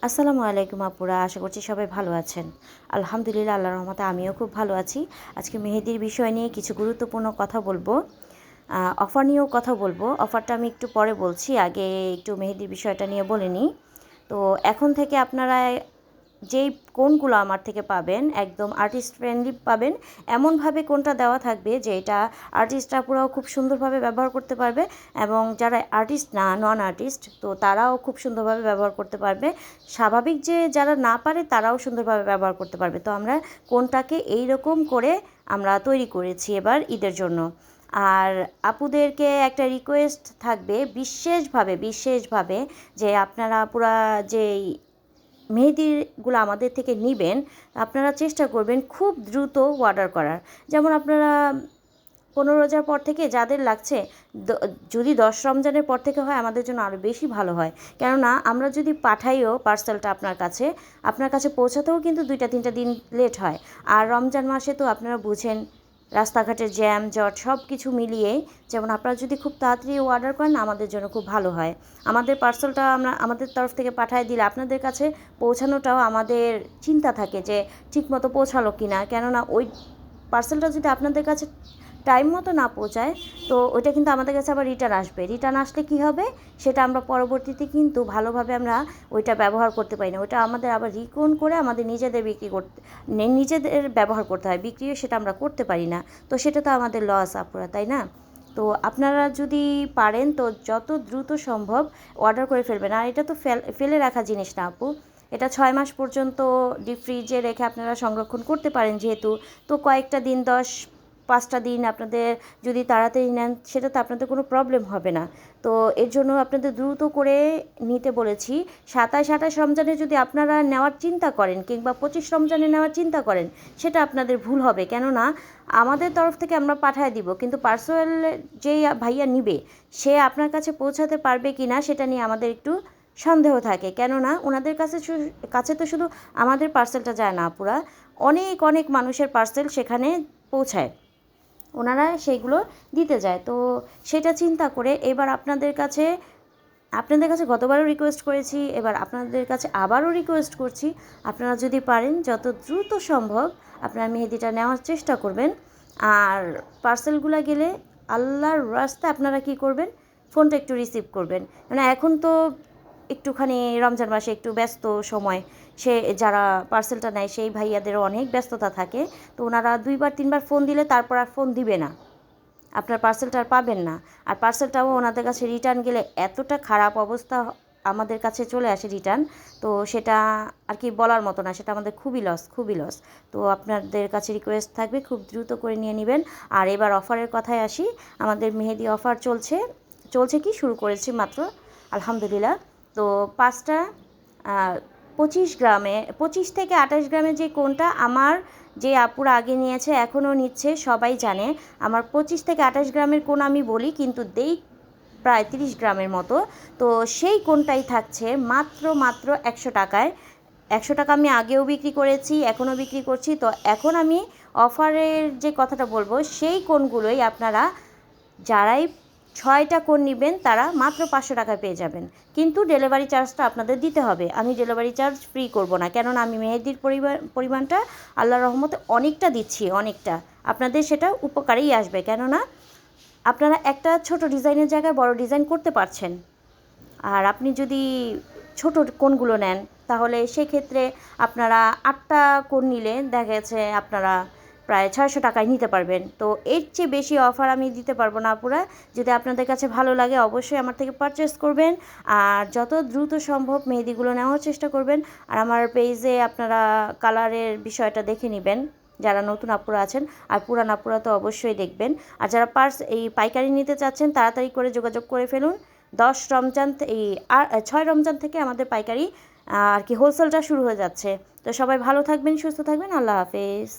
আসসালামু আলাইকুম আপুরা, আশা করছি সবাই ভালো আছেন। আলহামদুলিল্লাহ, আল্লাহর রহমতে আমিও খুব ভালো আছি। আজকে মেহেদির বিষয় নিয়ে কিছু গুরুত্বপূর্ণ কথা বলবো। অফার নিয়েও কথা বলবো। অফারটা আমি একটু পরে বলছি, আগে একটু মেহেদির বিষয়টা নিয়ে বলে নিই। তো এখন থেকে আপনারা যেই কোনগুলো আমার থেকে পাবেন একদম আর্টিস্ট ফ্রেন্ডলি পাবেন। এমনভাবে কোনটা দেওয়া থাকবে যে এটা আর্টিস্টরা পুরো খুব সুন্দরভাবে ব্যবহার করতে পারবে, এবং যারা আর্টিস্ট না, নন আর্টিস্ট, তো তারাও খুব সুন্দরভাবে ব্যবহার করতে পারবে। স্বাভাবিক যে যারা না পারে তারাও সুন্দরভাবে ব্যবহার করতে পারবে। তো আমরা কোনটাকে এই রকম করে আমরা তৈরি করেছি এবার ঈদের জন্য। আর আপুদেরকে একটা রিকোয়েস্ট থাকবে বিশেষভাবে যে আপনারা পুরা যেই মেহেদিগুলো আমাদের থেকে নেবেন, আপনারা চেষ্টা করবেন খুব দ্রুত অর্ডার করার। যেমন আপনারা 15 রোজার পর থেকে যাদের লাগছে, যদি 10 রমজানের পর থেকে হয় আমাদের জন্য আরও বেশি ভালো হয়। কেননা আমরা যদি পাঠাইও পার্সেলটা আপনার কাছে পৌঁছাতেও কিন্তু 2-3টা দিন লেট হয়। আর রমজান মাসে তো আপনারা বুঝেন, রাস্তাঘাটের জ্যাম জট সব কিছু মিলিয়ে, যেমন আপনারা যদি খুব তাড়াতাড়ি অর্ডার করেন আমাদের জন্য খুব ভালো হয়। আমাদের পার্সেলটা আমাদের তরফ থেকে পাঠিয়ে দিলে আপনাদের কাছে পৌঁছানোটাও আমাদের চিন্তা থাকে যে ঠিকমতো পৌঁছালো কি না। কেননা ওই পার্সেলটা যদি আপনাদের কাছে টাইম মতো না পৌঁছায়, তো ওইটা কিন্তু আমাদের কাছে আবার রিটার্ন আসলে কি হবে, সেটা আমরা পরবর্তীতে কিন্তু ভালোভাবে আমরা ওইটা ব্যবহার করতে পারি না। ওইটা আমাদের আবার রিকোন করে আমাদের নিজেদের ব্যবহার করতে হয়, বিক্রিও সেটা আমরা করতে পারি না। তো সেটা তো আমাদের লস আপুরা, তাই না? তো আপনারা যদি পারেন তো যত দ্রুত সম্ভব অর্ডার করে ফেলবেন। আর এটা তো ফেলে রাখা জিনিস না আপু, এটা 6 মাস পর্যন্ত ডিপ ফ্রিজে রেখে আপনারা সংরক্ষণ করতে পারেন যেহেতু। তো কয়েকটা দিন, 5টা দিন আপনাদের যদি তাড়াতাড়ি নেন সেটা তো আপনাদের কোনো প্রবলেম হবে না। তো এর জন্য আপনাদের দ্রুত করে নিতে বলেছি। 27-28 রমজানে যদি আপনারা নেওয়ার চিন্তা করেন কিংবা 25 রমজানে নেওয়ার চিন্তা করেন, সেটা আপনাদের ভুল হবে। কেননা আমাদের তরফ থেকে আমরা পাঠিয়ে দিব, কিন্তু পার্সেল যেই ভাইয়া নিবে সে আপনার কাছে পৌঁছাতে পারবে কি না সেটা নিয়ে আমাদের একটু সন্দেহ থাকে। কেননা ওনাদের কাছে তো শুধু আমাদের পার্সেলটা যায় না আপুরা, অনেক অনেক মানুষের পার্সেল সেখানে পৌঁছায়, ওনারা সেইগুলো দিতে যায়। তো সেটা চিন্তা করে এবার আপনাদের কাছে গতবারও রিকোয়েস্ট করেছি, এবার আপনাদের কাছে আবারও রিকোয়েস্ট করছি, আপনারা যদি পারেন যত দ্রুত সম্ভব আপনারা মেহেদিটা নেওয়ার চেষ্টা করবেন। আর পার্সেলগুলো গেলে আল্লাহর রাস্তায় আপনারা কি করবেন, ফোনটা একটু রিসিভ করবেন। মানে এখন তো একটুখানি রমজান মাসে একটু ব্যস্ত সময়, যারা পার্সেলটা নেয় সেই ভাইয়াদেরও অনেক ব্যস্ততা থাকে। তো ওনারা 2-3বার ফোন দিলে তারপর আর ফোন দিবে না, আপনার পার্সেলটা আর পাবেন না। আর পার্সেলটাও ওনাদের কাছে রিটার্ন গেলে এতটা খারাপ অবস্থা আমাদের কাছে চলে আসে রিটার্ন, তো সেটা আর কি বলার মতো না, সেটা আমাদের খুবই লস। তো আপনাদের কাছে রিকোয়েস্ট থাকবে খুব দ্রুত করে নিয়ে নেবেন। আর এবার অফারের কথায় আসি, আমাদের মেহেদি অফার চলছে শুরু করেছি মাত্র, আলহামদুলিল্লাহ। তো 5টা 25 থেকে 28 গ্রামের যে কোনটা আমার যে আপুরা আগে নিয়েছে এখনও নিচ্ছে সবাই জানে, আমার 25 থেকে 28 গ্রামের কোন আমি বলি কিন্তু দেই প্রায় 30 গ্রামের মতো। তো সেই কোনটাই থাকছে মাত্র 100 টাকায়। 100 টাকা আমি আগেও বিক্রি করেছি, এখনও বিক্রি করছি। তো এখন আমি অফারের যে কথাটা বলবো, সেই কোনগুলোই আপনারা যারাই 6টা কোণ নেবেন তারা মাত্র 500 টাকায় পেয়ে যাবেন। কিন্তু ডেলিভারি চার্জটা আপনাদের দিতে হবে। আমি ডেলিভারি চার্জ ফ্রি করব না, কেননা আমি মেহেদির পরিমাণটা আল্লাহর রহমতে অনেকটা দিচ্ছি, অনেকটা আপনাদের সেটা উপকারেই আসবে। কেননা আপনারা একটা ছোট ডিজাইনের জায়গায় বড় ডিজাইন করতে পারছেন। আর আপনি যদি ছোট কোণগুলো নেন তাহলে সেক্ষেত্রে আপনারা 8টা কোণ নিলে দেখা গেছে আপনারা প্রায় 600 টাকায় নিতে পারবেন। তো এর চেয়ে বেশি অফার আমি দিতে পারবো না আপুরা। যদি আপনাদের কাছে ভালো লাগে অবশ্যই আমার থেকে পারচেস করবেন, আর যত দ্রুত সম্ভব মেহেদিগুলো নেওয়ার চেষ্টা করবেন। আর আমার পেজে আপনারা কালারের বিষয়টা দেখে নেবেন যারা নতুন আপুরা আছেন, আর পুরান আপুরা তো অবশ্যই দেখবেন। আর যারা এই পাইকারি নিতে চাচ্ছেন তাড়াতাড়ি করে যোগাযোগ করে ফেলুন। 6 রমজান থেকে আমাদের পাইকারি আর কি হোলসেলটা শুরু হয়ে যাচ্ছে। তো সবাই ভালো থাকবেন, সুস্থ থাকবেন, আল্লাহ হাফেজ।